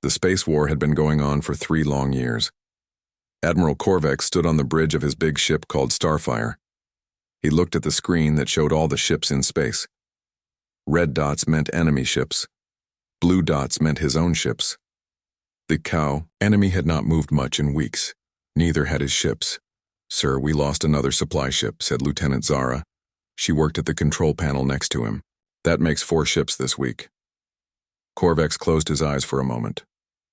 The space war had been going on for 3 long years. Admiral Korvax stood on the bridge of his big ship called Starfire. He looked at the screen that showed all the ships in space. Red dots meant enemy ships. Blue dots meant his own ships. The enemy had not moved much in weeks. Neither had his ships. "Sir, we lost another supply ship," said Lieutenant Zara. She worked at the control panel next to him. "That makes 4 ships this week." Korvax closed his eyes for a moment.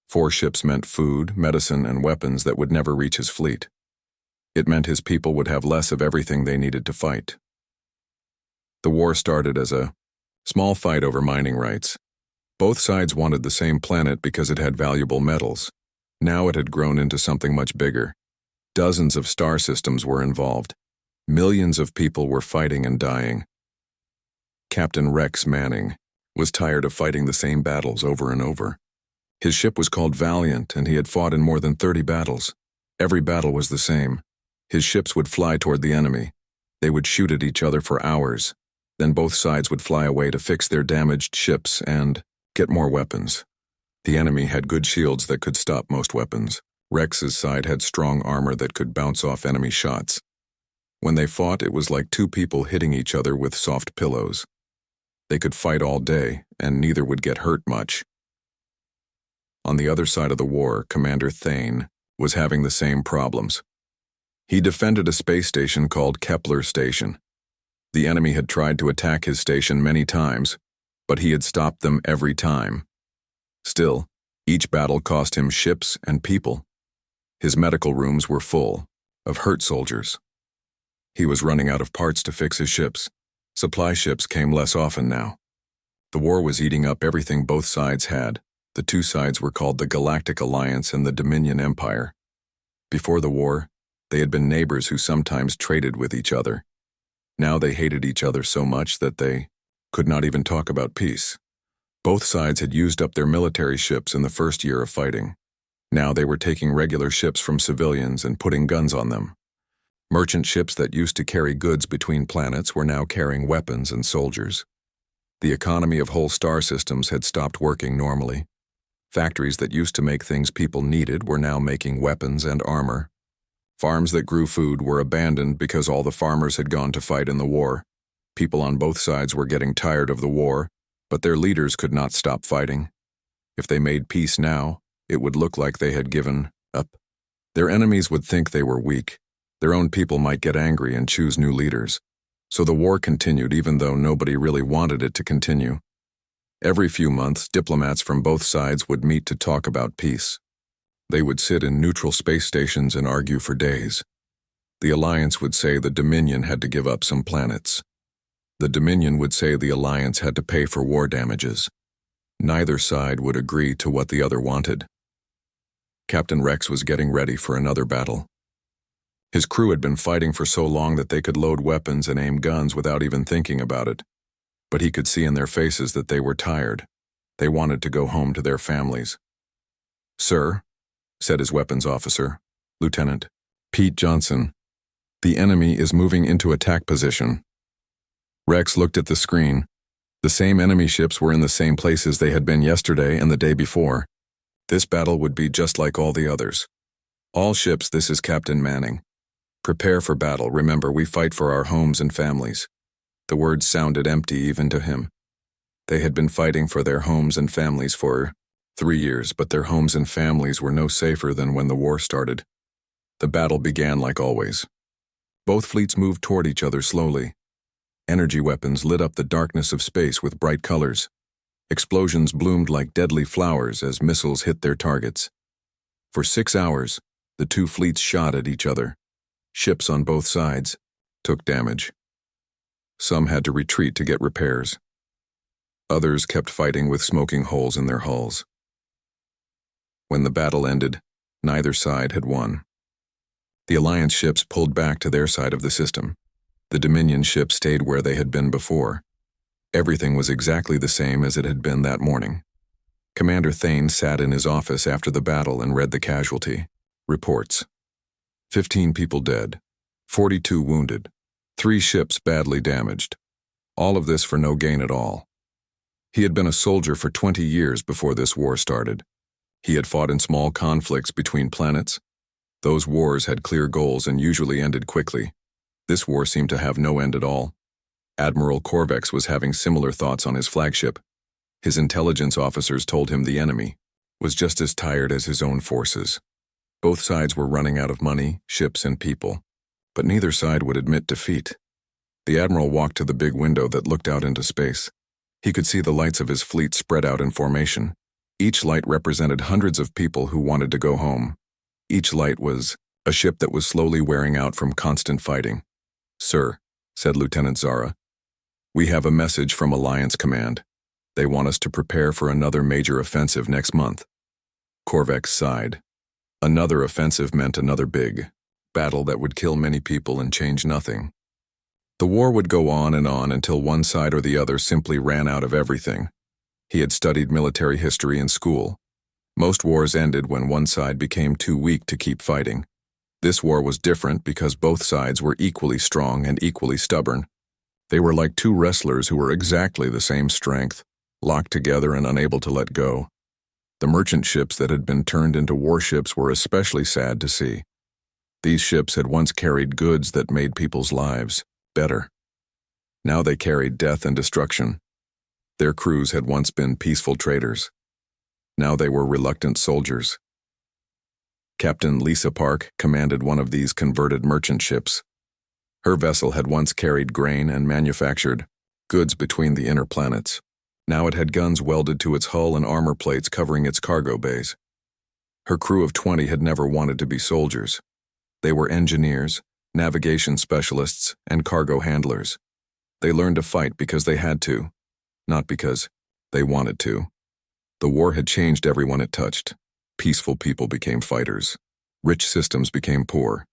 4 ships meant food, medicine, and weapons that would never reach his fleet. It meant his people would have less of everything they needed to fight. The war started as a small fight over mining rights. Both sides wanted the same planet because it had valuable metals. Now it had grown into something much bigger. Dozens of star systems were involved. Millions of people were fighting and dying. Captain Rex Manning was tired of fighting the same battles over and over. His ship was called Valiant, and he had fought in more than 30 battles. Every battle was the same. His ships would fly toward the enemy. They would shoot at each other for hours. Then both sides would fly away to fix their damaged ships and get more weapons. The enemy had good shields that could stop most weapons. Rex's side had strong armor that could bounce off enemy shots. When they fought, it was like 2 people hitting each other with soft pillows. They could fight all day, and neither would get hurt much. On the other side of the war, Commander Thane was having the same problems. He defended a space station called Kepler Station. The enemy had tried to attack his station many times, but he had stopped them every time. Still, each battle cost him ships and people. His medical rooms were full of hurt soldiers. He was running out of parts to fix his ships. Supply ships came less often now. The war was eating up everything both sides had. The 2 sides were called the Galactic Alliance and the Dominion Empire. Before the war, they had been neighbors who sometimes traded with each other. Now they hated each other so much that they could not even talk about peace. Both sides had used up their military ships in the first year of fighting. Now they were taking regular ships from civilians and putting guns on them. Merchant ships that used to carry goods between planets were now carrying weapons and soldiers. The economy of whole star systems had stopped working normally. Factories that used to make things people needed were now making weapons and armor. Farms that grew food were abandoned because all the farmers had gone to fight in the war. People on both sides were getting tired of the war, but their leaders could not stop fighting. If they made peace now, it would look like they had given up. Their enemies would think they were weak. Their own people might get angry and choose new leaders. So the war continued even though nobody really wanted it to continue. Every few months, diplomats from both sides would meet to talk about peace. They would sit in neutral space stations and argue for days. The Alliance would say the Dominion had to give up some planets. The Dominion would say the Alliance had to pay for war damages. Neither side would agree to what the other wanted. Captain Rex was getting ready for another battle. His crew had been fighting for so long that they could load weapons and aim guns without even thinking about it. But he could see in their faces that they were tired. They wanted to go home to their families. "Sir," said his weapons officer, Lieutenant Pete Johnson, "the enemy is moving into attack position." Rex looked at the screen. The same enemy ships were in the same places they had been yesterday and the day before. This battle would be just like all the others. "All ships, this is Captain Manning. Prepare for battle. Remember, we fight for our homes and families." The words sounded empty even to him. They had been fighting for their homes and families for 3 years, but their homes and families were no safer than when the war started. The battle began like always. Both fleets moved toward each other slowly. Energy weapons lit up the darkness of space with bright colors. Explosions bloomed like deadly flowers as missiles hit their targets. For 6 hours, the 2 fleets shot at each other. Ships on both sides took damage. Some had to retreat to get repairs. Others kept fighting with smoking holes in their hulls. When the battle ended, neither side had won. The Alliance ships pulled back to their side of the system. The Dominion ships stayed where they had been before. Everything was exactly the same as it had been that morning. Commander Thane sat in his office after the battle and read the casualty reports. 15 people dead, 42 wounded, 3 ships badly damaged. All of this for no gain at all. He had been a soldier for 20 years before this war started. He had fought in small conflicts between planets. Those wars had clear goals and usually ended quickly. This war seemed to have no end at all. Admiral Corvex was having similar thoughts on his flagship. His intelligence officers told him the enemy was just as tired as his own forces. Both sides were running out of money, ships, and people, but neither side would admit defeat. The admiral walked to the big window that looked out into space. He could see the lights of his fleet spread out in formation. Each light represented hundreds of people who wanted to go home. Each light was a ship that was slowly wearing out from constant fighting. "Sir," said Lieutenant Zara, "we have a message from Alliance Command. They want us to prepare for another major offensive next month." Corvex sighed. Another offensive meant another big battle that would kill many people and change nothing. The war would go on until one side or the other simply ran out of everything. He had studied military history in school. Most wars ended when one side became too weak to keep fighting. This war was different because both sides were equally strong and equally stubborn. They were like two wrestlers who were exactly the same strength, locked together and unable to let go. The merchant ships that had been turned into warships were especially sad to see. These ships had once carried goods that made people's lives better. Now they carried death and destruction. Their crews had once been peaceful traders. Now they were reluctant soldiers. Captain Lisa Park commanded one of these converted merchant ships. Her vessel had once carried grain and manufactured goods between the inner planets. Now it had guns welded to its hull and armor plates covering its cargo bays. Her crew of 20 had never wanted to be soldiers. They were engineers, navigation specialists, and cargo handlers. They learned to fight because they had to, not because they wanted to. The war had changed everyone it touched. Peaceful people became fighters. Rich systems became poor.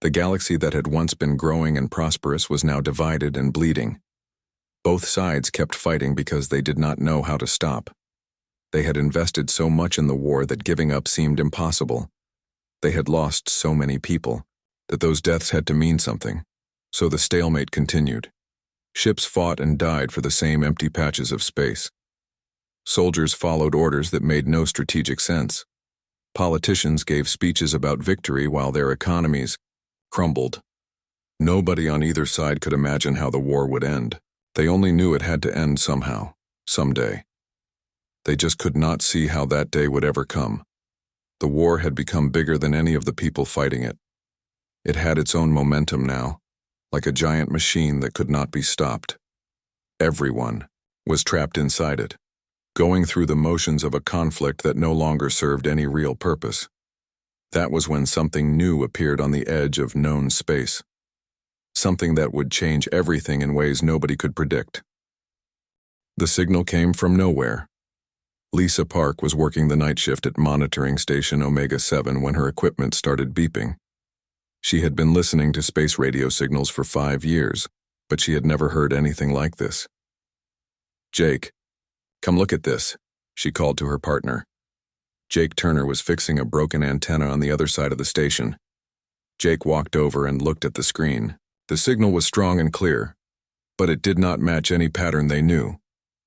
The galaxy that had once been growing and prosperous was now divided and bleeding. Both sides kept fighting because they did not know how to stop. They had invested so much in the war that giving up seemed impossible. They had lost so many people that those deaths had to mean something. So the stalemate continued. Ships fought and died for the same empty patches of space. Soldiers followed orders that made no strategic sense. Politicians gave speeches about victory while their economies crumbled. Nobody on either side could imagine how the war would end. They only knew it had to end somehow, someday. They just could not see how that day would ever come. The war had become bigger than any of the people fighting it. It had its own momentum now, like a giant machine that could not be stopped. Everyone was trapped inside it, going through the motions of a conflict that no longer served any real purpose. That was when something new appeared on the edge of known space. Something that would change everything in ways nobody could predict. The signal came from nowhere. Lisa Park was working the night shift at monitoring station Omega 7 when her equipment started beeping. She had been listening to space radio signals for 5 years, but she had never heard anything like this. "Jake, come look at this," she called to her partner. Jake Turner was fixing a broken antenna on the other side of the station. Jake walked over and looked at the screen. The signal was strong and clear, but it did not match any pattern they knew.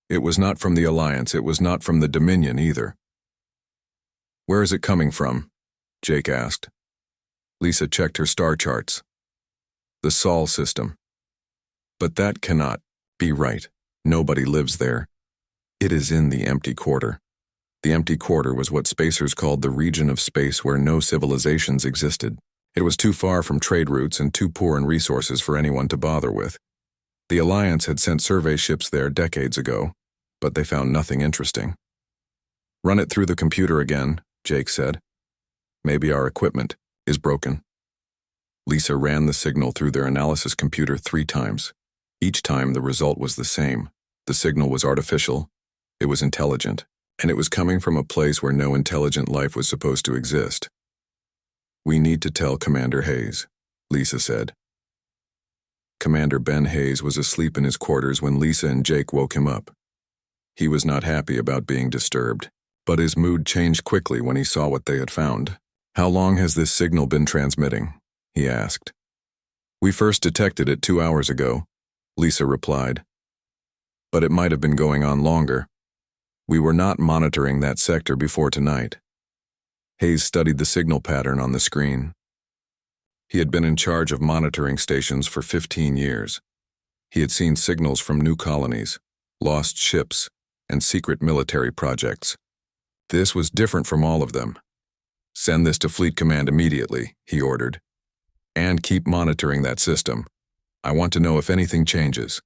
It was not from the Alliance, it was not from the Dominion either. "Where is it coming from?" Jake asked. Lisa checked her star charts. "The Sol system." "But that cannot be right. Nobody lives there. It is in the empty quarter." The empty quarter was what spacers called the region of space where no civilizations existed. It was too far from trade routes and too poor in resources for anyone to bother with. The Alliance had sent survey ships there decades ago, but they found nothing interesting. "Run it through the computer again," Jake said. "Maybe our equipment is broken." Lisa ran the signal through their analysis computer 3 times. Each time the result was the same. The signal was artificial, it was intelligent, and it was coming from a place where no intelligent life was supposed to exist. "We need to tell Commander Hayes," Lisa said. Commander Ben Hayes was asleep in his quarters when Lisa and Jake woke him up. He was not happy about being disturbed, but his mood changed quickly when he saw what they had found. "How long has this signal been transmitting?" he asked. "We first detected it 2 hours ago," Lisa replied. "But it might have been going on longer. We were not monitoring that sector before tonight. Hayes studied the signal pattern on the screen. He had been in charge of monitoring stations for 15 years. He had seen signals from new colonies, lost ships, and secret military projects. This was different from all of them. "Send this to Fleet Command immediately," he ordered. "And keep monitoring that system. I want to know if anything changes."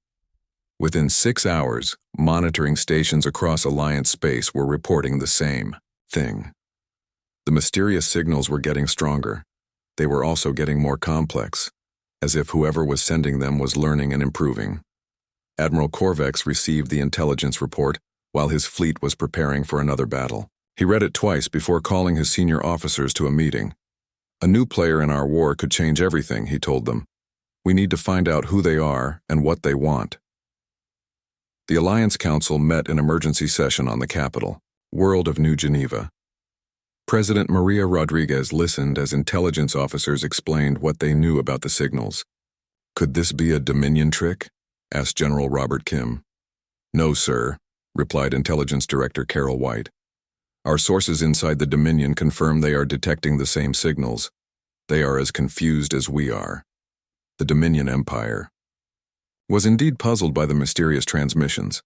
Within 6 hours, monitoring stations across Alliance space were reporting the same thing. The mysterious signals were getting stronger. They were also getting more complex, as if whoever was sending them was learning and improving. Admiral Corvex received the intelligence report while his fleet was preparing for another battle. He read it twice before calling his senior officers to a meeting. "A new player in our war could change everything," he told them. "We need to find out who they are and what they want." The Alliance Council met in emergency session on the capital, world of New Geneva. President Maria Rodriguez listened as intelligence officers explained what they knew about the signals. "Could this be a Dominion trick?" asked General Robert Kim. "No, sir," replied Intelligence Director Carol White. "Our sources inside the Dominion confirm they are detecting the same signals. They are as confused as we are." The Dominion Empire was indeed puzzled by the mysterious transmissions.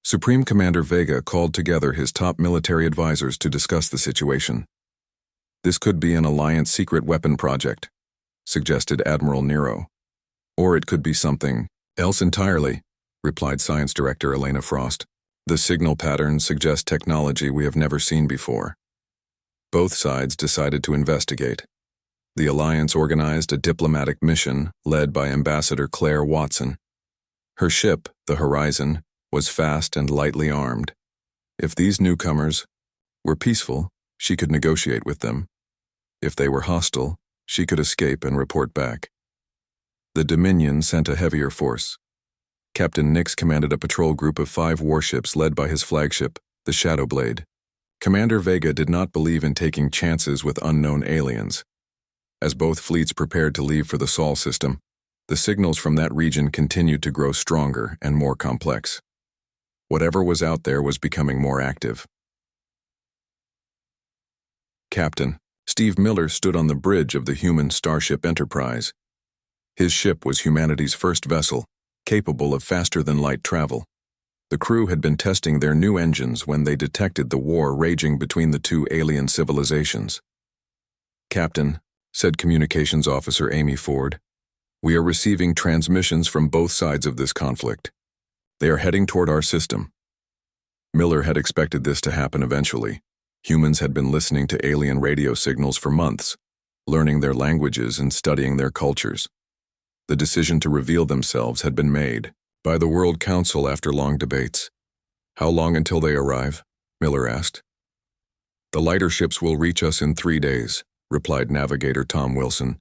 Supreme Commander Vega called together his top military advisors to discuss the situation. "This could be an Alliance secret weapon project," suggested Admiral Nero. "Or it could be something else entirely," replied Science Director Elena Frost. "The signal patterns suggest technology we have never seen before." Both sides decided to investigate. The Alliance organized a diplomatic mission led by Ambassador Claire Watson. Her ship, the Horizon, was fast and lightly armed. If these newcomers were peaceful, she could negotiate with them. If they were hostile, she could escape and report back. The Dominion sent a heavier force. Captain Nix commanded a patrol group of 5 warships led by his flagship, the Shadowblade. Commander Vega did not believe in taking chances with unknown aliens. As both fleets prepared to leave for the Sol system, the signals from that region continued to grow stronger and more complex. Whatever was out there was becoming more active. Captain Steve Miller stood on the bridge of the human starship Enterprise. His ship was humanity's first vessel, capable of faster-than-light travel. The crew had been testing their new engines when they detected the war raging between the 2 alien civilizations. "Captain," said Communications Officer Amy Ford, "we are receiving transmissions from both sides of this conflict. They are heading toward our system." Miller had expected this to happen eventually. Humans had been listening to alien radio signals for months, learning their languages and studying their cultures. The decision to reveal themselves had been made by the World Council after long debates. "How long until they arrive?" Miller asked. "The lighter ships will reach us in 3 days," replied Navigator Tom Wilson.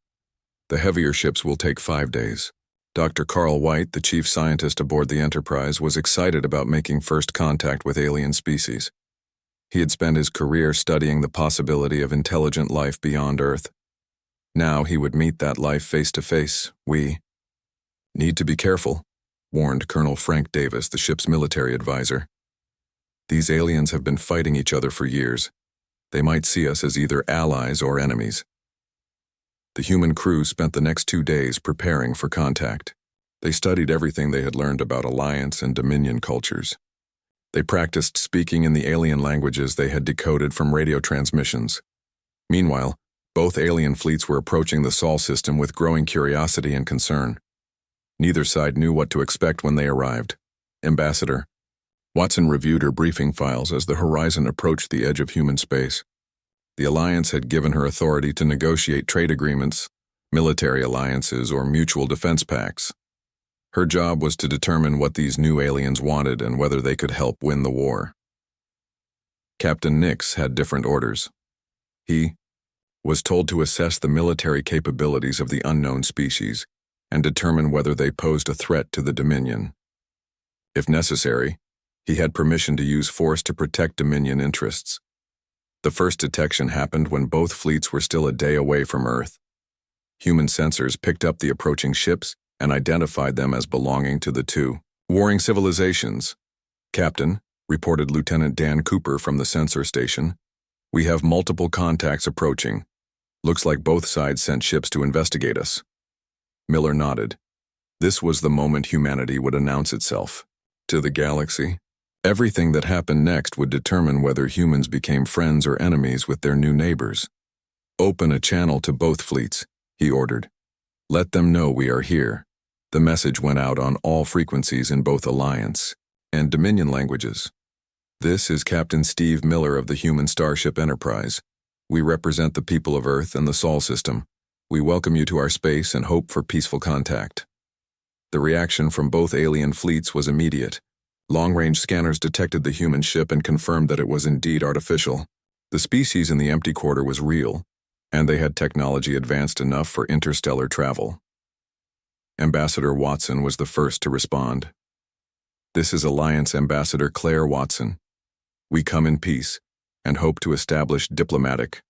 "The heavier ships will take 5 days." Dr. Carl White, the chief scientist aboard the Enterprise, was excited about making first contact with alien species. He had spent his career studying the possibility of intelligent life beyond Earth. Now he would meet that life face to face. "We need to be careful," warned Colonel Frank Davis, the ship's military advisor. "These aliens have been fighting each other for years. They might see us as either allies or enemies." The human crew spent the next 2 days preparing for contact. They studied everything they had learned about Alliance and Dominion cultures. They practiced speaking in the alien languages they had decoded from radio transmissions. Meanwhile, both alien fleets were approaching the Sol system with growing curiosity and concern. Neither side knew what to expect when they arrived. Ambassador Watson reviewed her briefing files as the Horizon approached the edge of human space. The Alliance had given her authority to negotiate trade agreements, military alliances, or mutual defense pacts. Her job was to determine what these new aliens wanted and whether they could help win the war. Captain Nix had different orders. He was told to assess the military capabilities of the unknown species and determine whether they posed a threat to the Dominion. If necessary, he had permission to use force to protect Dominion interests. The first detection happened when both fleets were still a day away from Earth. Human sensors picked up the approaching ships and identified them as belonging to the 2 warring civilizations. "Captain," reported Lieutenant Dan Cooper from the sensor station, We have multiple contacts approaching. Looks like both sides sent ships to investigate us. Miller nodded. This was the moment humanity would announce itself. To the galaxy. Everything that happened next would determine whether humans became friends or enemies with their new neighbors. Open a channel to both fleets, he ordered. Let them know we are here. The message went out on all frequencies in both Alliance and Dominion languages. This is Captain Steve Miller of the human starship Enterprise. We represent the people of Earth and the Sol system. We welcome you to our space and hope for peaceful contact. The reaction from both alien fleets was immediate. Long-range scanners detected the human ship and confirmed that it was indeed artificial. The species in the empty quarter was real, and they had technology advanced enough for interstellar travel. Ambassador Watson was the first to respond. This is Alliance Ambassador Claire Watson. We come in peace and hope to establish diplomatic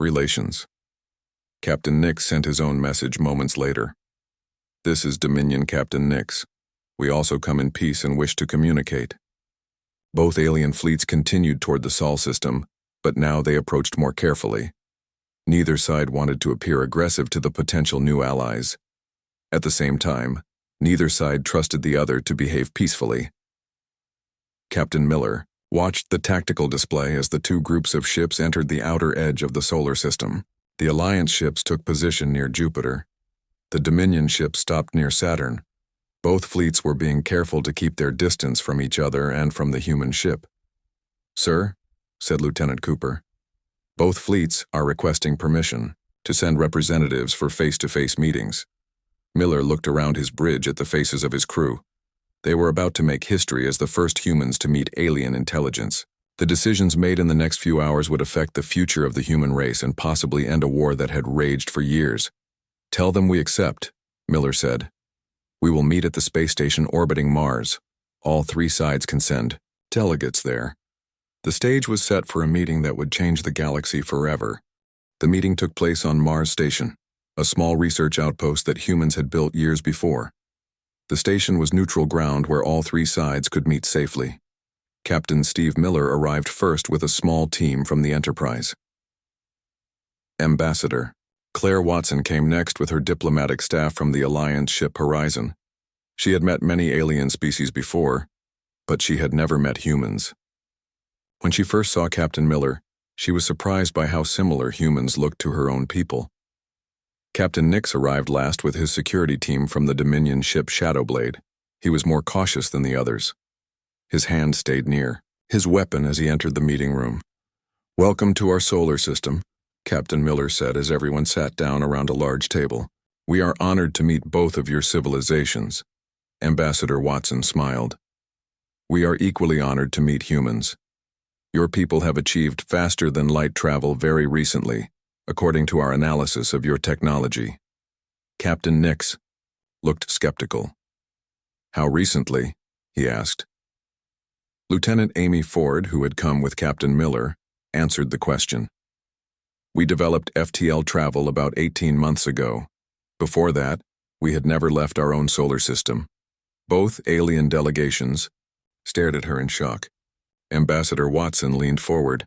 relations. Captain Nix sent his own message moments later. This is Dominion Captain Nix. We also come in peace and wish to communicate. Both alien fleets continued toward the Sol system, but now they approached more carefully. Neither side wanted to appear aggressive to the potential new allies. At the same time, neither side trusted the other to behave peacefully. Captain Miller watched the tactical display as the two groups of ships entered the outer edge of the solar system. The Alliance ships took position near Jupiter. The Dominion ships stopped near Saturn. Both fleets were being careful to keep their distance from each other and from the human ship. Sir, said Lieutenant Cooper, both fleets are requesting permission to send representatives for face-to-face meetings. Miller looked around his bridge at the faces of his crew. They were about to make history as the first humans to meet alien intelligence. The decisions made in the next few hours would affect the future of the human race and possibly end a war that had raged for years. Tell them we accept, Miller said. We will meet at the space station orbiting Mars. All three sides can send delegates there. The stage was set for a meeting that would change the galaxy forever. The meeting took place on Mars Station, a small research outpost that humans had built years before. The station was neutral ground where all three sides could meet safely. Captain Steve Miller arrived first with a small team from the Enterprise. Ambassador Claire Watson came next with her diplomatic staff from the Alliance ship Horizon. She had met many alien species before, but she had never met humans. When she first saw Captain Miller, she was surprised by how similar humans looked to her own people. Captain Nix arrived last with his security team from the Dominion ship Shadowblade. He was more cautious than the others. His hand stayed near his weapon as he entered the meeting room. Welcome to our solar system, Captain Miller said as everyone sat down around a large table. We are honored to meet both of your civilizations. Ambassador Watson smiled. We are equally honored to meet humans. Your people have achieved faster than light travel very recently, according to our analysis of your technology. Captain Nix looked skeptical. How recently? He asked. Lieutenant Amy Ford, who had come with Captain Miller, answered the question. We developed FTL travel about 18 months ago. Before that, we had never left our own solar system. Both alien delegations stared at her in shock. Ambassador Watson leaned forward.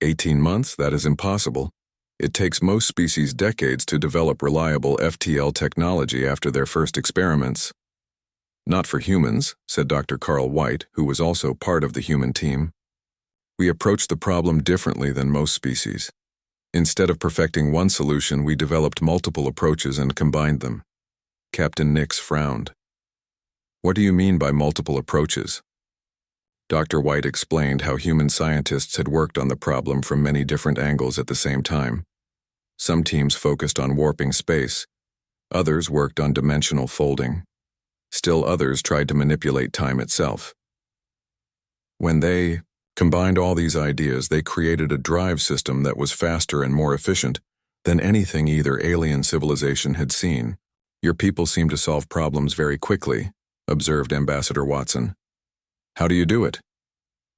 18 months? That is impossible. It takes most species decades to develop reliable FTL technology after their first experiments. Not for humans, said Dr. Carl White, who was also part of the human team. We approached the problem differently than most species. Instead of perfecting one solution, we developed multiple approaches and combined them. Captain Nix frowned. What do you mean by multiple approaches? Dr. White explained how human scientists had worked on the problem from many different angles at the same time. Some teams focused on warping space. Others worked on dimensional folding. Still others tried to manipulate time itself. When they combined all these ideas, they created a drive system that was faster and more efficient than anything either alien civilization had seen. Your people seem to solve problems very quickly, observed Ambassador Watson. How do you do it?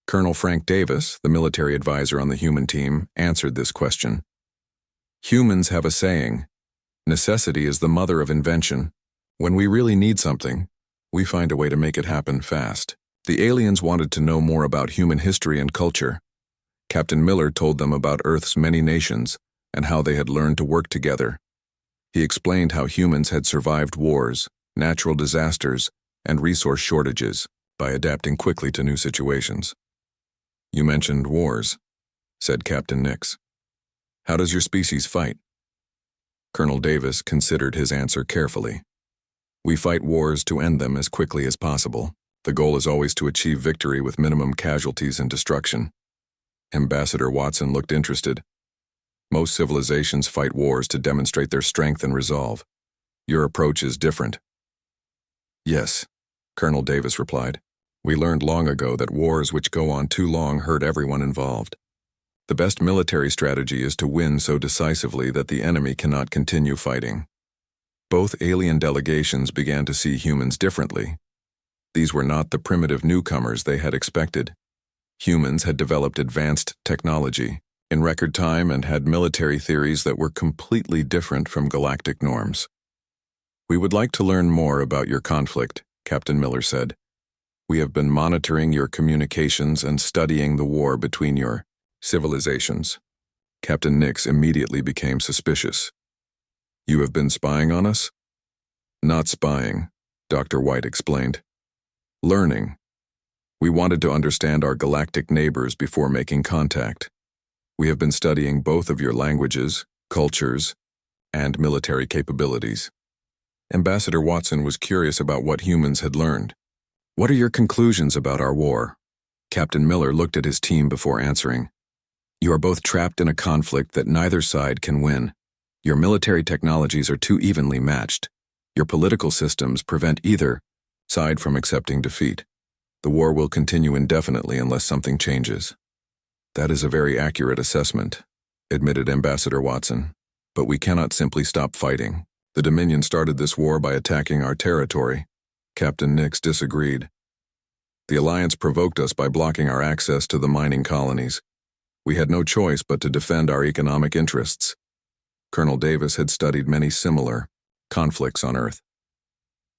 Colonel Frank Davis, the military advisor on the human team, answered this question. Humans have a saying, necessity is the mother of invention. When we really need something, we find a way to make it happen fast. The aliens wanted to know more about human history and culture. Captain Miller told them about Earth's many nations and how they had learned to work together. He explained how humans had survived wars, natural disasters, and resource shortages by adapting quickly to new situations. "You mentioned wars," said Captain Nix. "How does your species fight?" Colonel Davis considered his answer carefully. "We fight wars to end them as quickly as possible. The goal is always to achieve victory with minimum casualties and destruction." Ambassador Watson looked interested. "Most civilizations fight wars to demonstrate their strength and resolve. Your approach is different." "Yes," Colonel Davis replied. "We learned long ago that wars which go on too long hurt everyone involved. The best military strategy is to win so decisively that the enemy cannot continue fighting." Both alien delegations began to see humans differently. These were not the primitive newcomers they had expected. Humans had developed advanced technology in record time and had military theories that were completely different from galactic norms. "We would like to learn more about your conflict," Captain Miller said. "We have been monitoring your communications and studying the war between your civilizations." Captain Nix immediately became suspicious. "You have been spying on us?" "Not spying," Dr. White explained. "Learning. We wanted to understand our galactic neighbors before making contact. We have been studying both of your languages, cultures, and military capabilities." Ambassador Watson was curious about what humans had learned. "What are your conclusions about our war?" Captain Miller looked at his team before answering. "You are both trapped in a conflict that neither side can win. Your military technologies are too evenly matched. Your political systems prevent either side from accepting defeat. The war will continue indefinitely unless something changes." "That is a very accurate assessment," admitted Ambassador Watson. "But we cannot simply stop fighting. The Dominion started this war by attacking our territory." Captain Nix disagreed. "The Alliance provoked us by blocking our access to the mining colonies. We had no choice but to defend our economic interests." Colonel Davis had studied many similar conflicts on Earth.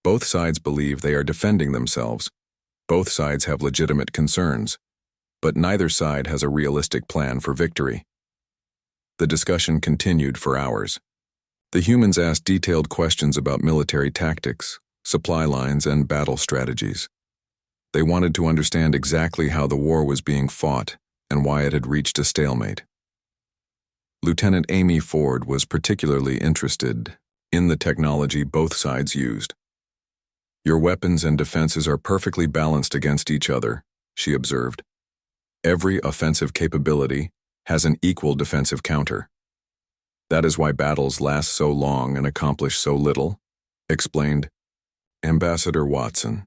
Both sides believe they are defending themselves. Both sides have legitimate concerns, but neither side has a realistic plan for victory. The discussion continued for hours. The humans asked detailed questions about military tactics, supply lines, and battle strategies. They wanted to understand exactly how the war was being fought and why it had reached a stalemate. Lieutenant Amy Ford was particularly interested in the technology both sides used. "Your weapons and defenses are perfectly balanced against each other," she observed. "Every offensive capability has an equal defensive counter. That is why battles last so long and accomplish so little," explained Ambassador Watson.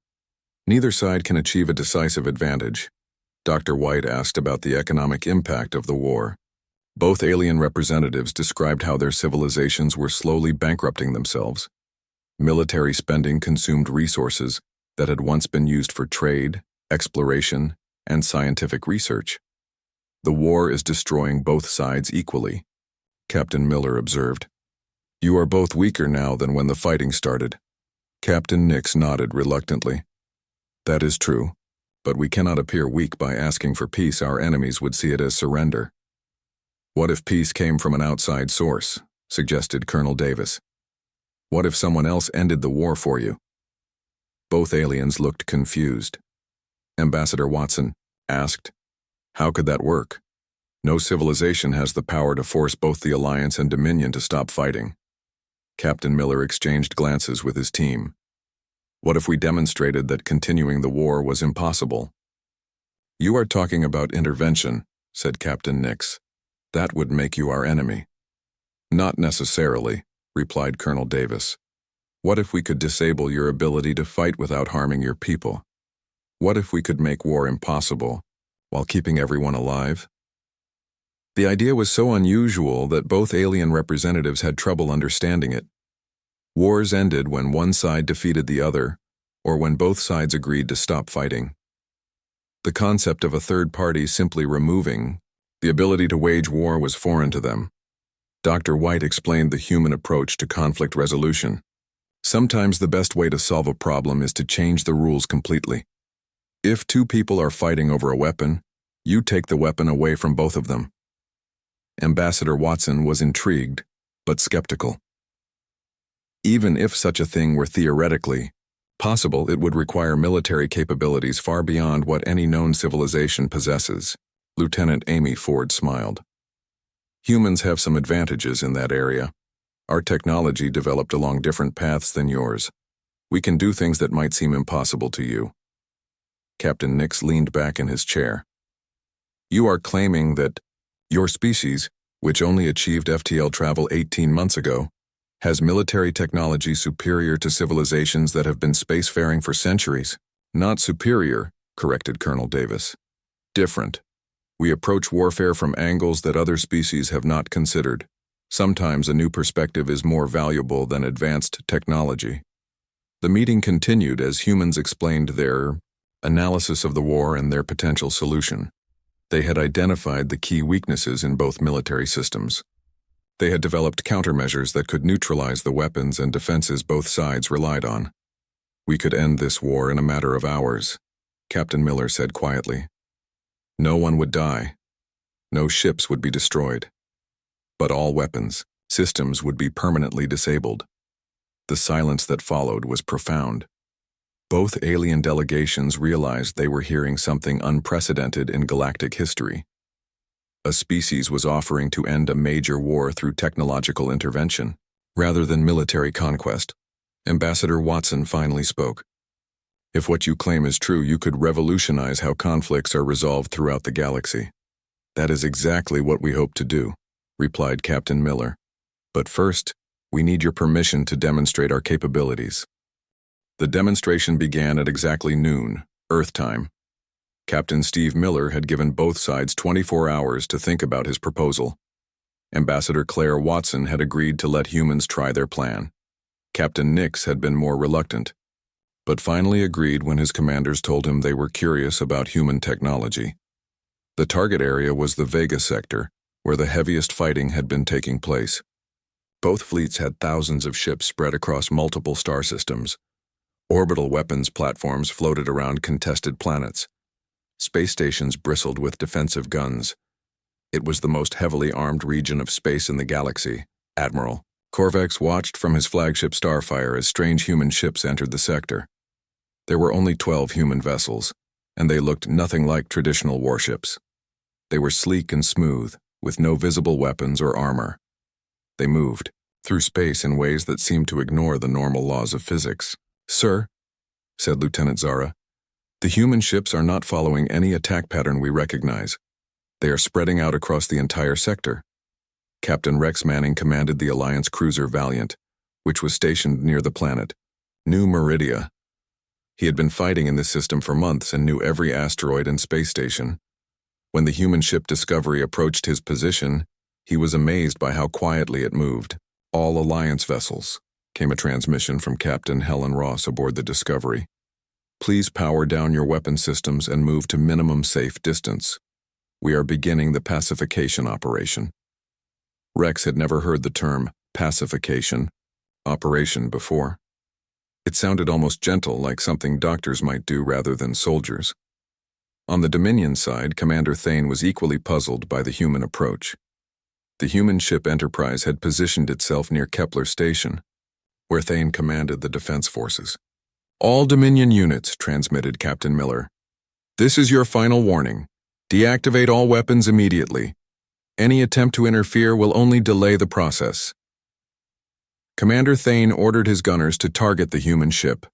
"Neither side can achieve a decisive advantage." Dr. White asked about the economic impact of the war. Both alien representatives described how their civilizations were slowly bankrupting themselves. Military spending consumed resources that had once been used for trade, exploration, and scientific research. "The war is destroying both sides equally," Captain Miller observed. "You are both weaker now than when the fighting started." Captain Nix nodded reluctantly. "That is true, but we cannot appear weak by asking for peace. Our enemies would see it as surrender." "What if peace came from an outside source?" suggested Colonel Davis. "What if someone else ended the war for you?" Both aliens looked confused. Ambassador Watson asked, "How could that work? No civilization has the power to force both the Alliance and Dominion to stop fighting." Captain Miller exchanged glances with his team. "What if we demonstrated that continuing the war was impossible?" "You are talking about intervention," said Captain Nix. "That would make you our enemy." "Not necessarily," replied Colonel Davis. "What if we could disable your ability to fight without harming your people? What if we could make war impossible while keeping everyone alive?" The idea was so unusual that both alien representatives had trouble understanding it. Wars ended when one side defeated the other, or when both sides agreed to stop fighting. The concept of a third party simply removing the ability to wage war was foreign to them. Dr. White explained the human approach to conflict resolution. Sometimes the best way to solve a problem is to change the rules completely. If two people are fighting over a weapon, You take the weapon away from both of them." Ambassador Watson was intrigued, but skeptical. Even if such a thing were theoretically possible, it would require military capabilities far beyond what any known civilization possesses. Lieutenant Amy Ford smiled. "Humans have some advantages in that area. Our technology developed along different paths than yours. We can do things that might seem impossible to you." Captain Nix leaned back in his chair. "You are claiming that your species, which only achieved FTL travel 18 months ago, has military technology superior to civilizations that have been spacefaring for centuries." "Not superior," corrected Colonel Davis. "Different. We approach warfare from angles that other species have not considered. Sometimes a new perspective is more valuable than advanced technology." The meeting continued as humans explained their analysis of the war and their potential solution. They had identified the key weaknesses in both military systems. They had developed countermeasures that could neutralize the weapons and defenses both sides relied on. "We could end this war in a matter of hours," Captain Miller said quietly. "No one would die. No ships would be destroyed. But all weapons, systems would be permanently disabled." The silence that followed was profound. Both alien delegations realized they were hearing something unprecedented in galactic history. A species was offering to end a major war through technological intervention, rather than military conquest. Ambassador Watson finally spoke. "If what you claim is true, you could revolutionize how conflicts are resolved throughout the galaxy." "That is exactly what we hope to do," replied Captain Miller. "But first, we need your permission to demonstrate our capabilities." The demonstration began at exactly noon, Earth time. Captain Steve Miller had given both sides 24 hours to think about his proposal. Ambassador Claire Watson had agreed to let humans try their plan. Captain Nix had been more reluctant, but finally agreed when his commanders told him they were curious about human technology. The target area was the Vega sector, where the heaviest fighting had been taking place. Both fleets had thousands of ships spread across multiple star systems. Orbital weapons platforms floated around contested planets. Space stations bristled with defensive guns. It was the most heavily armed region of space in the galaxy. Admiral Korvax watched from his flagship Starfire as strange human ships entered the sector. There were only 12 human vessels, and they looked nothing like traditional warships. They were sleek and smooth, with no visible weapons or armor. They moved through space in ways that seemed to ignore the normal laws of physics. "Sir," said Lieutenant Zara, "the human ships are not following any attack pattern we recognize. They are spreading out across the entire sector." Captain Rex Manning commanded the Alliance cruiser Valiant, which was stationed near the planet New Meridia. He had been fighting in this system for months and knew every asteroid and space station. When the human ship Discovery approached his position, he was amazed by how quietly it moved. "All Alliance vessels," came a transmission from Captain Helen Ross aboard the Discovery. "Please power down your weapon systems and move to minimum safe distance. We are beginning the pacification operation." Rex had never heard the term pacification operation before. It sounded almost gentle, like something doctors might do rather than soldiers. On the Dominion side, Commander Thane was equally puzzled by the human approach. The human ship Enterprise had positioned itself near Kepler Station, where Thane commanded the defense forces. "All Dominion units," transmitted Captain Miller. "This is your final warning. Deactivate all weapons immediately. Any attempt to interfere will only delay the process." Commander Thane ordered his gunners to target the human ship,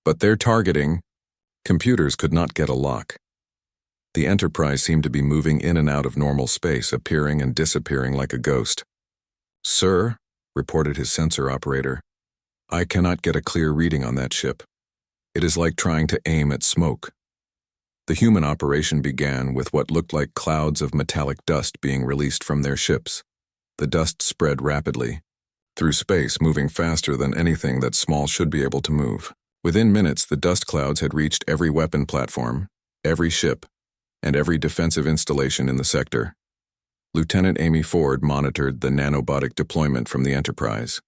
but their targeting, computers could not get a lock. The Enterprise seemed to be moving in and out of normal space, appearing and disappearing like a ghost. "Sir," reported his sensor operator, "I cannot get a clear reading on that ship. It is like trying to aim at smoke." The human operation began with what looked like clouds of metallic dust being released from their ships. The dust spread rapidly through space, moving faster than anything that small should be able to move. Within minutes, the dust clouds had reached every weapon platform, every ship, and every defensive installation in the sector. Lieutenant Amy Ford monitored the nanobotic deployment from the Enterprise.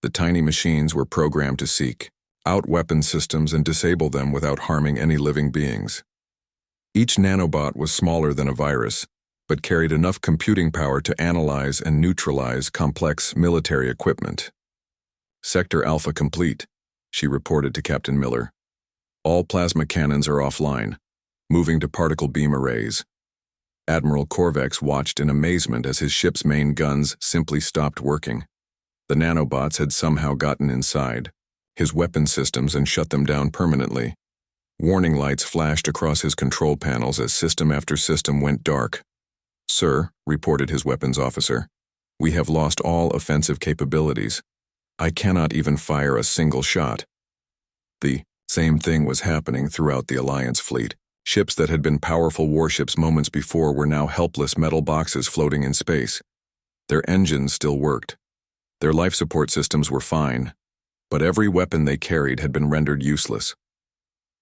The tiny machines were programmed to seek out weapon systems and disable them without harming any living beings. Each nanobot was smaller than a virus, but carried enough computing power to analyze and neutralize complex military equipment. "Sector Alpha complete," she reported to Captain Miller. "All plasma cannons are offline, moving to particle beam arrays." Admiral Korvex watched in amazement as his ship's main guns simply stopped working. The nanobots had somehow gotten inside his weapon systems and shut them down permanently. Warning lights flashed across his control panels as system after system went dark. "Sir," reported his weapons officer, "we have lost all offensive capabilities. I cannot even fire a single shot." The same thing was happening throughout the Alliance fleet. Ships that had been powerful warships moments before were now helpless metal boxes floating in space. Their engines still worked. Their life support systems were fine, but every weapon they carried had been rendered useless.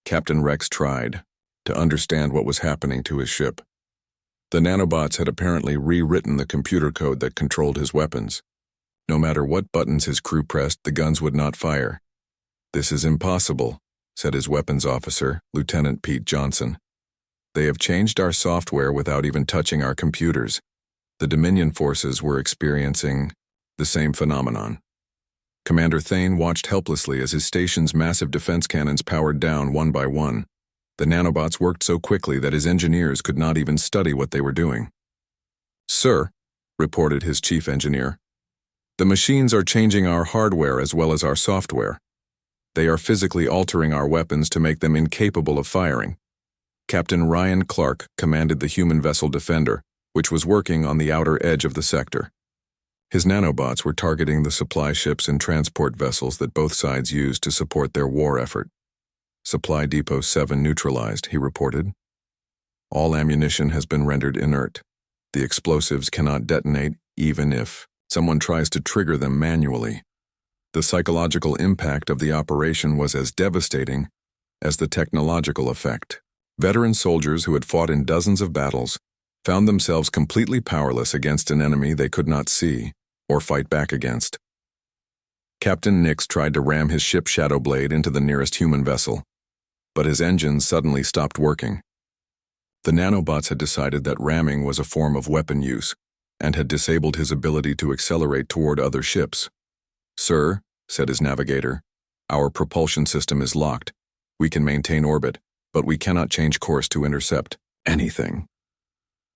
Captain Rex tried to understand what was happening to his ship. The nanobots had apparently rewritten the computer code that controlled his weapons. No matter what buttons his crew pressed, the guns would not fire. "This is impossible," said his weapons officer, Lieutenant Pete Johnson. "They have changed our software without even touching our computers." The Dominion forces were experiencing the same phenomenon. Commander Thane watched helplessly as his station's massive defense cannons powered down one by one. The nanobots worked so quickly that his engineers could not even study what they were doing. "Sir," reported his chief engineer, "the machines are changing our hardware as well as our software. They are physically altering our weapons to make them incapable of firing." Captain Ryan Clark commanded the human vessel Defender, which was working on the outer edge of the sector. His nanobots were targeting the supply ships and transport vessels that both sides used to support their war effort. "Supply Depot 7 neutralized," he reported. "All ammunition has been rendered inert. The explosives cannot detonate even if someone tries to trigger them manually." The psychological impact of the operation was as devastating as the technological effect. Veteran soldiers who had fought in dozens of battles found themselves completely powerless against an enemy they could not see or fight back against. Captain Nix tried to ram his ship Shadowblade into the nearest human vessel, but his engines suddenly stopped working. The nanobots had decided that ramming was a form of weapon use and had disabled his ability to accelerate toward other ships. "Sir," said his navigator, "our propulsion system is locked. We can maintain orbit, but we cannot change course to intercept anything."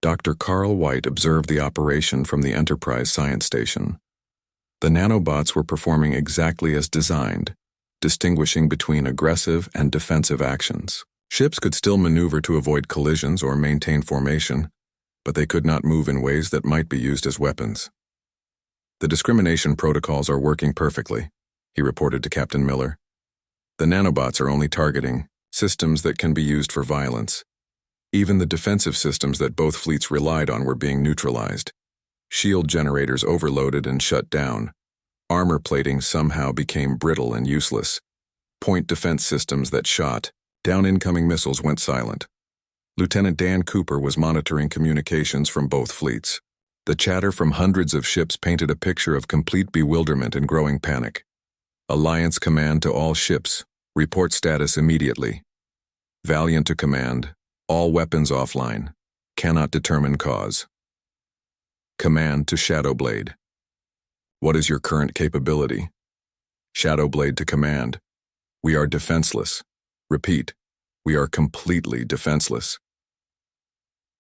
Dr. Carl White observed the operation from the Enterprise Science Station. The nanobots were performing exactly as designed, distinguishing between aggressive and defensive actions. Ships could still maneuver to avoid collisions or maintain formation, but they could not move in ways that might be used as weapons. "The discrimination protocols are working perfectly," he reported to Captain Miller. "The nanobots are only targeting systems that can be used for violence. Even the defensive systems that both fleets relied on were being neutralized. Shield generators overloaded and shut down. Armor plating somehow became brittle and useless. Point defense systems that shot down incoming missiles went silent." Lieutenant Dan Cooper was monitoring communications from both fleets. The chatter from hundreds of ships painted a picture of complete bewilderment and growing panic. "Alliance command to all ships. Report status immediately. Valiant to command. All weapons offline. Cannot determine cause. Command to Shadowblade. What is your current capability? Shadowblade to command. We are defenseless. Repeat, we are completely defenseless."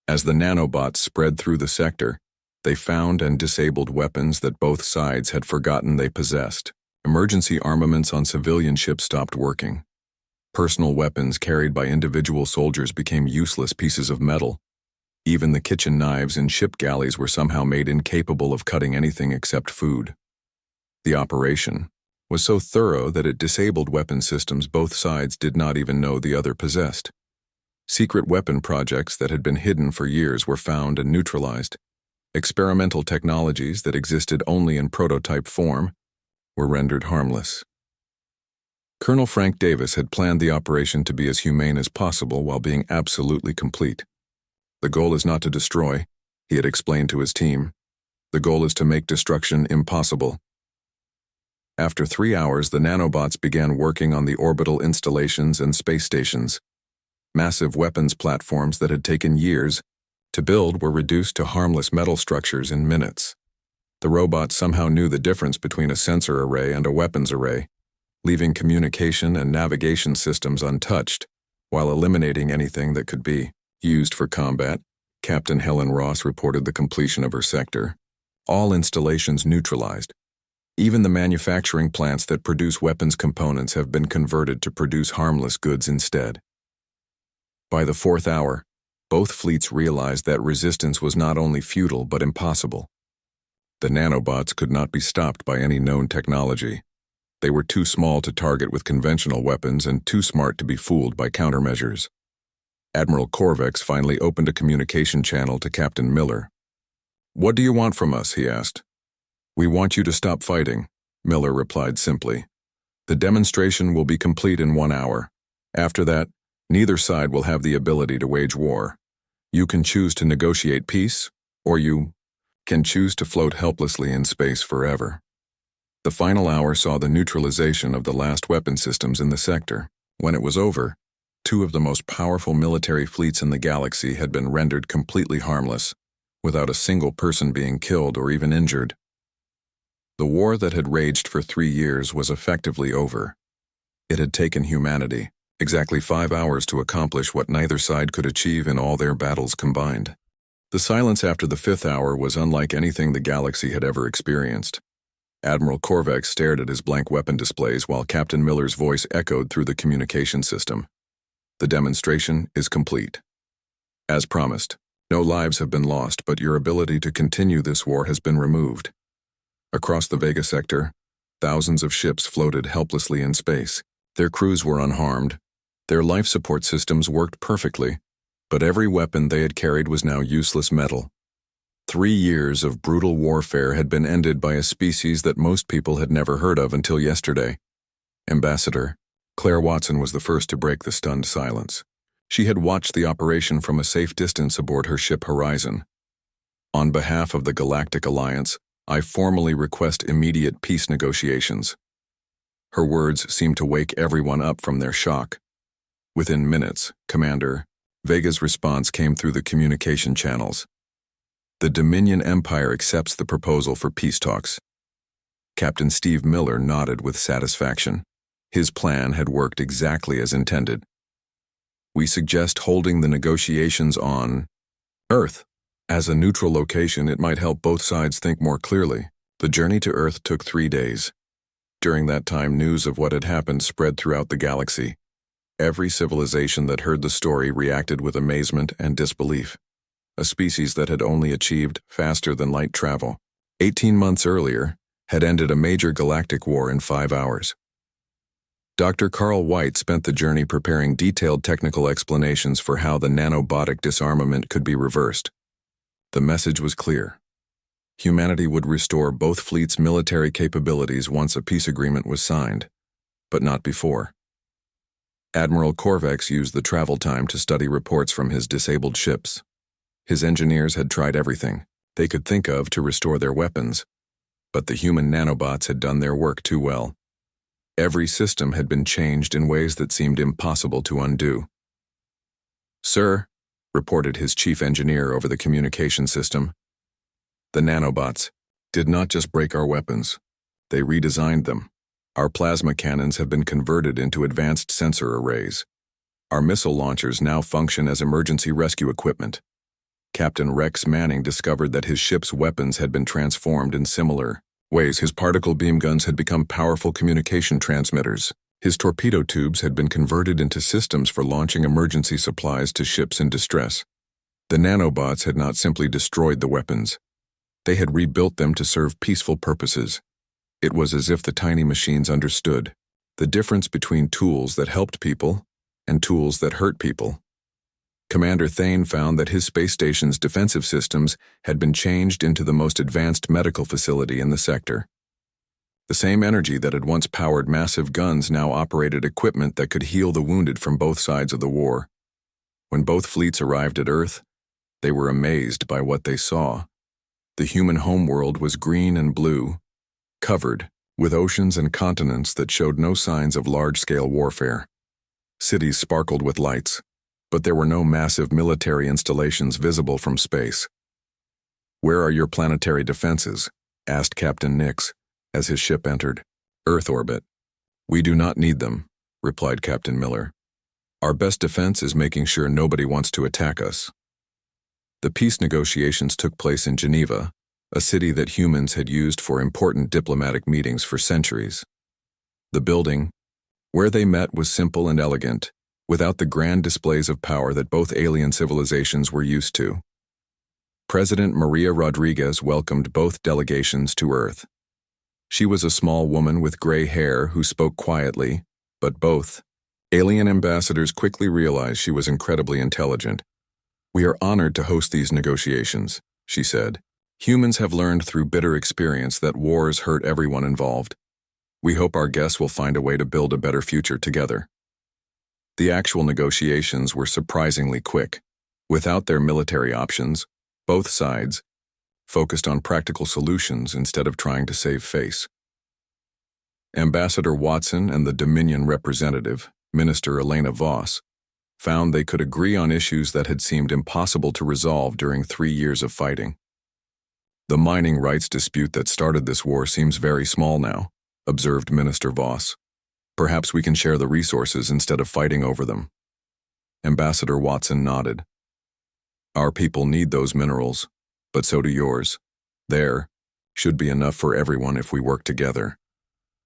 As the nanobots spread through the sector, they found and disabled weapons that both sides had forgotten they possessed. Emergency armaments on civilian ships stopped working. Personal weapons carried by individual soldiers became useless pieces of metal. Even the kitchen knives in ship galleys were somehow made incapable of cutting anything except food. The operation was so thorough that it disabled weapon systems both sides did not even know the other possessed. Secret weapon projects that had been hidden for years were found and neutralized. Experimental technologies that existed only in prototype form were rendered harmless. Colonel Frank Davis had planned the operation to be as humane as possible while being absolutely complete. "The goal is not to destroy," he had explained to his team. "The goal is to make destruction impossible." After 3 hours, the nanobots began working on the orbital installations and space stations. Massive weapons platforms that had taken years to build were reduced to harmless metal structures in minutes. The robots somehow knew the difference between a sensor array and a weapons array, leaving communication and navigation systems untouched, while eliminating anything that could be used for combat. Captain Helen Ross reported the completion of her sector. All installations neutralized. Even the manufacturing plants that produce weapons components have been converted to produce harmless goods instead. By the 4th hour, both fleets realized that resistance was not only futile but impossible. The nanobots could not be stopped by any known technology. They were too small to target with conventional weapons and too smart to be fooled by countermeasures. Admiral Corvex finally opened a communication channel to Captain Miller. "What do you want from us?" he asked. "We want you to stop fighting," Miller replied simply. "The demonstration will be complete in 1 hour. After that, neither side will have the ability to wage war. You can choose to negotiate peace, or you can choose to float helplessly in space forever." The final hour saw the neutralization of the last weapon systems in the sector. When it was over, 2 of the most powerful military fleets in the galaxy had been rendered completely harmless, without a single person being killed or even injured. The war that had raged for 3 years was effectively over. It had taken humanity exactly 5 hours to accomplish what neither side could achieve in all their battles combined. The silence after the 5th hour was unlike anything the galaxy had ever experienced. Admiral Corvex stared at his blank weapon displays while Captain Miller's voice echoed through the communication system. "The demonstration is complete. As promised, no lives have been lost, but your ability to continue this war has been removed." Across the Vega sector, thousands of ships floated helplessly in space. Their crews were unharmed. Their life support systems worked perfectly, but every weapon they had carried was now useless metal. 3 years of brutal warfare had been ended by a species that most people had never heard of until yesterday. Ambassador Claire Watson was the first to break the stunned silence. She had watched the operation from a safe distance aboard her ship Horizon. "On behalf of the Galactic Alliance, I formally request immediate peace negotiations." Her words seemed to wake everyone up from their shock. Within minutes, Commander Vega's response came through the communication channels. "The Dominion Empire accepts the proposal for peace talks." Captain Steve Miller nodded with satisfaction. His plan had worked exactly as intended. "We suggest holding the negotiations on Earth. As a neutral location, it might help both sides think more clearly." The journey to Earth took 3 days. During that time, news of what had happened spread throughout the galaxy. Every civilization that heard the story reacted with amazement and disbelief. A species that had only achieved faster-than-light travel 18 months earlier had ended a major galactic war in 5 hours. Dr. Carl White spent the journey preparing detailed technical explanations for how the nanobotic disarmament could be reversed. The message was clear. Humanity would restore both fleets' military capabilities once a peace agreement was signed, but not before. Admiral Corvex used the travel time to study reports from his disabled ships. His engineers had tried everything they could think of to restore their weapons, but the human nanobots had done their work too well. Every system had been changed in ways that seemed impossible to undo. "Sir," reported his chief engineer over the communication system, "the nanobots did not just break our weapons, they redesigned them. Our plasma cannons have been converted into advanced sensor arrays. Our missile launchers now function as emergency rescue equipment. Captain Rex Manning discovered that his ship's weapons had been transformed in similar ways. His particle beam guns had become powerful communication transmitters. His torpedo tubes had been converted into systems for launching emergency supplies to ships in distress. The nanobots had not simply destroyed the weapons. They had rebuilt them to serve peaceful purposes. It was as if the tiny machines understood the difference between tools that helped people and tools that hurt people. Commander Thane found that his space station's defensive systems had been changed into the most advanced medical facility in the sector. The same energy that had once powered massive guns now operated equipment that could heal the wounded from both sides of the war. When both fleets arrived at Earth, they were amazed by what they saw. The human homeworld was green and blue, covered with oceans and continents that showed no signs of large-scale warfare. Cities sparkled with lights, but there were no massive military installations visible from space. "Where are your planetary defenses?" asked Captain Nix as his ship entered Earth orbit. "We do not need them," replied Captain Miller. "Our best defense is making sure nobody wants to attack us." The peace negotiations took place in Geneva, a city that humans had used for important diplomatic meetings for centuries. The building, where they met, was simple and elegant, without the grand displays of power that both alien civilizations were used to. President Maria Rodriguez welcomed both delegations to Earth. She was a small woman with gray hair who spoke quietly, but both alien ambassadors quickly realized she was incredibly intelligent. "We are honored to host these negotiations," she said. "Humans have learned through bitter experience that wars hurt everyone involved. We hope our guests will find a way to build a better future together." The actual negotiations were surprisingly quick. Without their military options, both sides focused on practical solutions instead of trying to save face. Ambassador Watson and the Dominion representative, Minister Elena Voss, found they could agree on issues that had seemed impossible to resolve during 3 years of fighting. "The mining rights dispute that started this war seems very small now," observed Minister Voss. "Perhaps we can share the resources instead of fighting over them." Ambassador Watson nodded. "Our people need those minerals, but so do yours. There should be enough for everyone if we work together."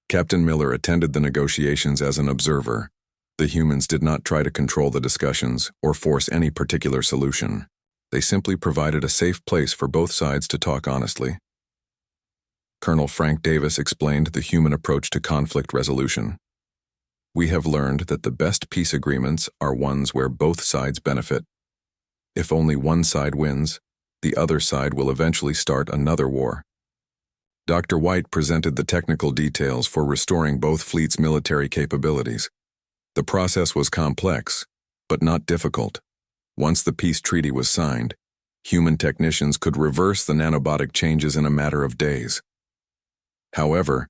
Captain Miller attended the negotiations as an observer. The humans did not try to control the discussions or force any particular solution. They simply provided a safe place for both sides to talk honestly. Colonel Frank Davis explained the human approach to conflict resolution. "We have learned that the best peace agreements are ones where both sides benefit. If only one side wins, the other side will eventually start another war." Dr. White presented the technical details for restoring both fleets' military capabilities. The process was complex, but not difficult. Once the peace treaty was signed, human technicians could reverse the nanobotic changes in a matter of days. "However,"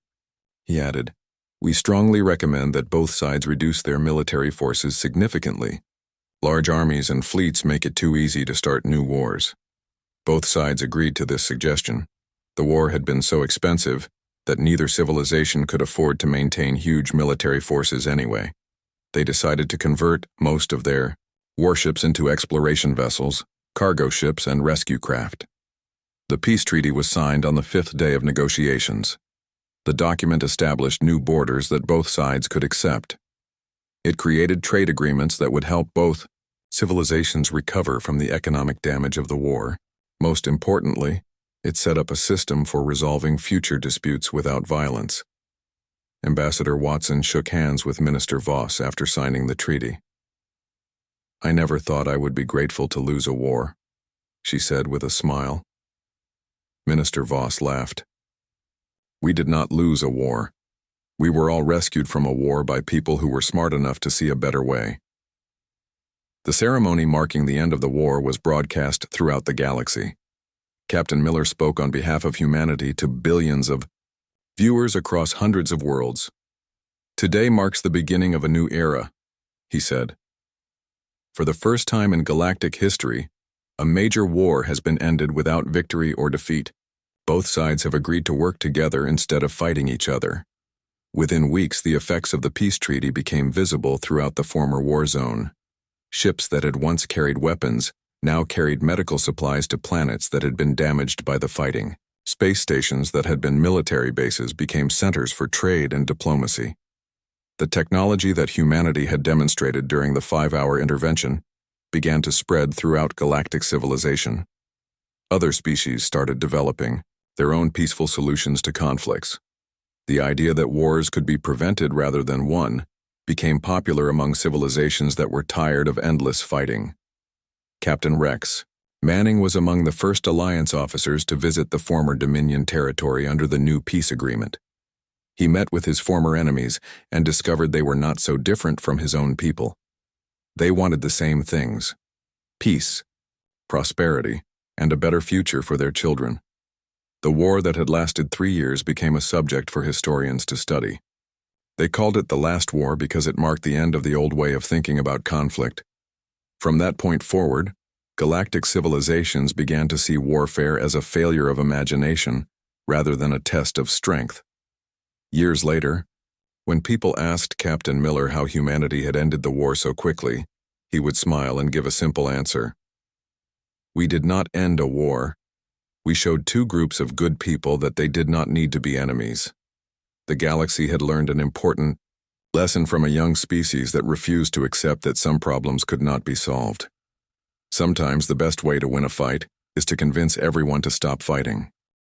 he added, "we strongly recommend that both sides reduce their military forces significantly. Large armies and fleets make it too easy to start new wars." Both sides agreed to this suggestion. The war had been so expensive that neither civilization could afford to maintain huge military forces anyway. They decided to convert most of their warships into exploration vessels, cargo ships, and rescue craft. The peace treaty was signed on the 5th day of negotiations. The document established new borders that both sides could accept. It created trade agreements that would help both civilizations recover from the economic damage of the war. Most importantly, it set up a system for resolving future disputes without violence. Ambassador Watson shook hands with Minister Voss after signing the treaty. "I never thought I would be grateful to lose a war," she said with a smile. Minister Voss laughed. "We did not lose a war. We were all rescued from a war by people who were smart enough to see a better way." The ceremony marking the end of the war was broadcast throughout the galaxy. Captain Miller spoke on behalf of humanity to billions of viewers across hundreds of worlds. "Today marks the beginning of a new era," he said. "For the first time in galactic history, a major war has been ended without victory or defeat. Both sides have agreed to work together instead of fighting each other." Within weeks, the effects of the peace treaty became visible throughout the former war zone. Ships that had once carried weapons now carried medical supplies to planets that had been damaged by the fighting. Space stations that had been military bases became centers for trade and diplomacy. The technology that humanity had demonstrated during the 5-hour intervention began to spread throughout galactic civilization. Other species started developing their own peaceful solutions to conflicts. The idea that wars could be prevented rather than won became popular among civilizations that were tired of endless fighting. Captain Rex Manning was among the first Alliance officers to visit the former Dominion territory under the new peace agreement. He met with his former enemies and discovered they were not so different from his own people. They wanted the same things: peace, prosperity, and a better future for their children. The war that had lasted 3 years became a subject for historians to study. They called it the last war because it marked the end of the old way of thinking about conflict. From that point forward, galactic civilizations began to see warfare as a failure of imagination rather than a test of strength. Years later, when people asked Captain Miller how humanity had ended the war so quickly, he would smile and give a simple answer. We did not end a war. We showed two groups of good people that they did not need to be enemies. The galaxy had learned an important lesson from a young species that refused to accept that some problems could not be solved. Sometimes the best way to win a fight is to convince everyone to stop fighting.